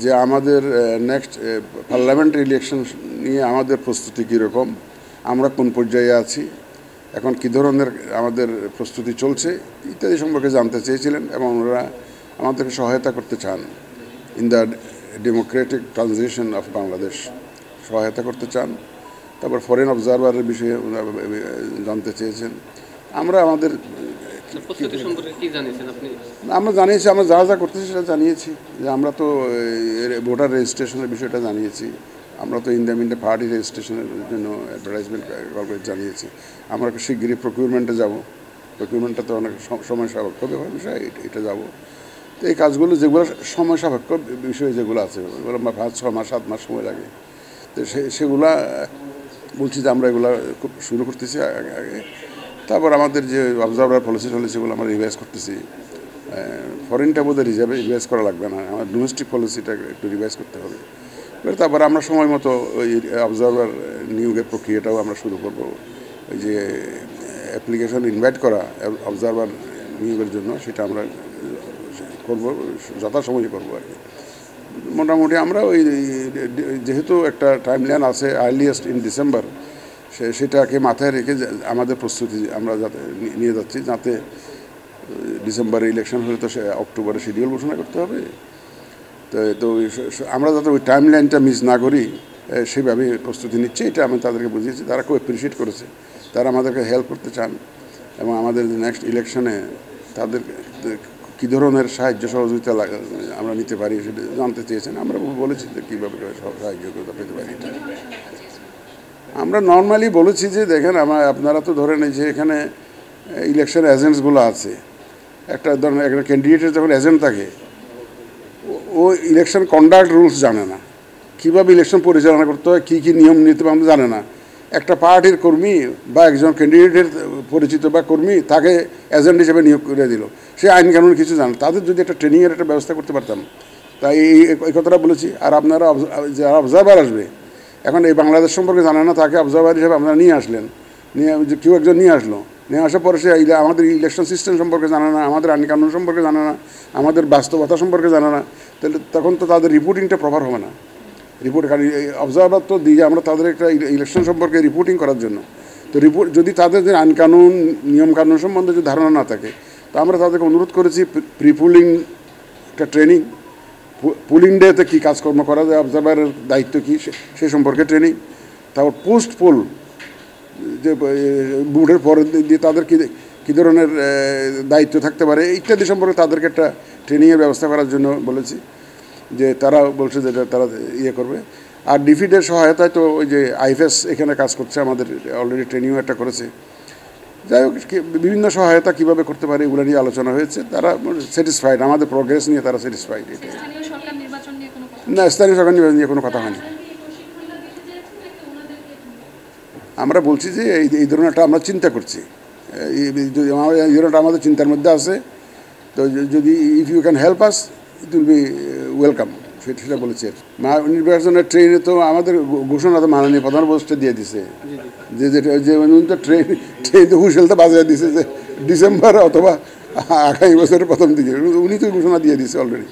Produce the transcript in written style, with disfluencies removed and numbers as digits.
যে আমাদের next parliamentary election নিয়ে আমাদের প্রস্তুতি কীরকম, আমরা কোন পর্যায়ে আছি, এখন কী ধরনের আমাদের প্রস্তুতি চলছে ইত্যাদি সম্পর্কে জানতে চেয়েছিলেন এবং ওনারা আমাদেরকে সহায়তা করতে চান in the Democratic transition of Bangladesh, সহায়তা করতে চান। তারপর ফরেন অবজারভারের বিষয়ে জানতে চেয়েছেন। আমরা আমাদের আমরা জানিয়েছি, আমরা যা যা করতেছি সেটা জানিয়েছি, যে আমরা তো ভোটার রেজিস্ট্রেশনের বিষয়টা জানিয়েছি, আমরা তো ইন্ডিয়া পার্টি রেজিস্ট্রেশনের জন্য অ্যাডভার্টাইজমেন্ট করে জানিয়েছি। আমরা শিগগিরই প্রকিউরমেন্টে যাব, প্রকিউরমেন্টটা তো অনেক সময় সাপেক্ষ বিষয়, এটা যাব। তো এই কাজগুলো যেগুলো সময় সাপেক্ষ বিষয় যেগুলো আছে ওগুলো 5-6 মাস 7 মাস সময় লাগে। তো সেগুলা বলছি যে আমরা এগুলো খুব শুরু করতেছি আগে। তারপর আমাদের যে অবজারভার পলিসি সেগুলো আমরা রিভাইজ করতেছি। ফরেনটা বোধহয় রিভাইজ করা লাগবে না, আমার ডোমেস্টিক পলিসিটা একটু রিভাইজ করতে হবে। তারপর আমরা সময় মতো ওই অবজারভার নিয়োগের প্রক্রিয়াটাও আমরা শুরু করব। ওই যে অ্যাপ্লিকেশন ইনভাইট করা অবজারভার নিয়োগের জন্য সেটা আমরা করব, যথাসময়ে করবো আর কি। মোটামুটি আমরা ওই যেহেতু একটা টাইমলাইন আছে আর্লিয়েস্ট ইন ডিসেম্বর, সেটাকে মাথায় রেখে আমাদের প্রস্তুতি আমরা যাতে নিয়ে যাচ্ছি, যাতে ডিসেম্বরে ইলেকশন হলে তো সে অক্টোবরে শিডিউল ঘোষণা করতে হবে। তো আমরা যাতে ওই টাইমলাইনটা মিস না করি সেভাবে প্রস্তুতি নিচ্ছি, এটা আমি তাদেরকে বুঝিয়েছি। তারা খুব অ্যাপ্রিসিয়েট করেছে, তারা আমাদেরকে হেল্প করতে চান এবং আমাদের নেক্সট ইলেকশনে তাদের কী ধরনের সাহায্য সহযোগিতা আমরা নিতে পারি সেটা জানতে চেয়েছেন। আমরা বলেছি যে কীভাবে সাহায্যতা পেতে পারি। আমরা নর্মালি বলেছি যে দেখেন আপনারা তো ধরেন এই যে এখানে ইলেকশন এজেন্টসগুলো আছে, একটা ধরেন একটা ক্যান্ডিডেটের যখন এজেন্ট থাকে ও ইলেকশন কন্ডাক্ট রুলস জানে না, কীভাবে ইলেকশন পরিচালনা করতে হয়, কী কী নিয়ম নীতি জানে না। একটা পার্টির কর্মী বা একজন ক্যান্ডিডেটের পরিচিত বা কর্মী তাকে এজেন্ট হিসেবে নিয়োগ করে দিল, সে আইন কানুন কিছু জানে। তাদের যদি একটা ট্রেনিংয়ের একটা ব্যবস্থা করতে পারতাম, তাই এই কথাটা বলেছি। আর আপনারা যারা অবজারভার আসবে, এখন এই বাংলাদেশ সম্পর্কে জানে না, তাকে অবজারভার হিসেবে আপনারা নিয়ে আসলেন, কেউ একজন নিয়ে আসার পরে সে আমাদের ইলেকশন সিস্টেম সম্পর্কে জানে না, আমাদের আইন কানুন সম্পর্কে জানে না, আমাদের বাস্তবতা সম্পর্কে জানে না, তাহলে তখন তো তাদের রিপোর্টিংটা প্রপার হবে না। কারণ অবজারভার তো দিয়ে আমরা তাদের একটা ইলেকশন সম্পর্কে রিপোর্টিং করার জন্য, তো যদি তাদের যে আইন কানুন নিয়ম কানুন সম্বন্ধে যদি ধারণা না থাকে, তো আমরা তাদেরকে অনুরোধ করেছি প্রি পুলিং একটা ট্রেনিং, পুলিং ডেতে কী কাজকর্ম করা যায়, অবজারভারের দায়িত্ব কী সে সম্পর্কে ট্রেনিং, তারপর পোস্ট পোল যে ভোটের পরে দিয়ে তাদের কী ধরনের দায়িত্ব থাকতে পারে ইত্যাদি সম্পর্কে তাদেরকে একটা ট্রেনিংয়ের ব্যবস্থা করার জন্য বলেছি, যে তারা বলছে যে তারা করবে। আর ডিফিডের সহায়তায় তো ওই যে আইএফএস এখানে কাজ করছে, আমাদের অলরেডি ট্রেনিংও একটা করেছে। যাই হোক, বিভিন্ন সহায়তা কীভাবে করতে পারে এগুলো নিয়ে আলোচনা হয়েছে, তারা স্যাটিসফাইড, আমাদের প্রোগ্রেস নিয়ে তারা স্যাটিসফাইড। এটা না, স্থানীয় সরকার নির্বাচন নিয়ে কোনো কথা হয়নি। আমরা বলছি যে এই ধরনেরটা আমরা চিন্তা করছি, এই ধরনেরটা আমাদের চিন্তার মধ্যে আছে। তো যদি if you can help us it will be welcome, সেটা বলেছে। নির্বাচনের ট্রেনে তো আমাদের ঘোষণা তো মাননীয় প্রধান উপদেষ্টা দিয়ে দিছে, যে তো ট্রেন তো হুইসেলটা বাজিয়ে দিছে যে ডিসেম্বর অথবা আগামী বছরের প্রথম দিকে, উনি তো ঘোষণা দিয়ে দিছে অলরেডি।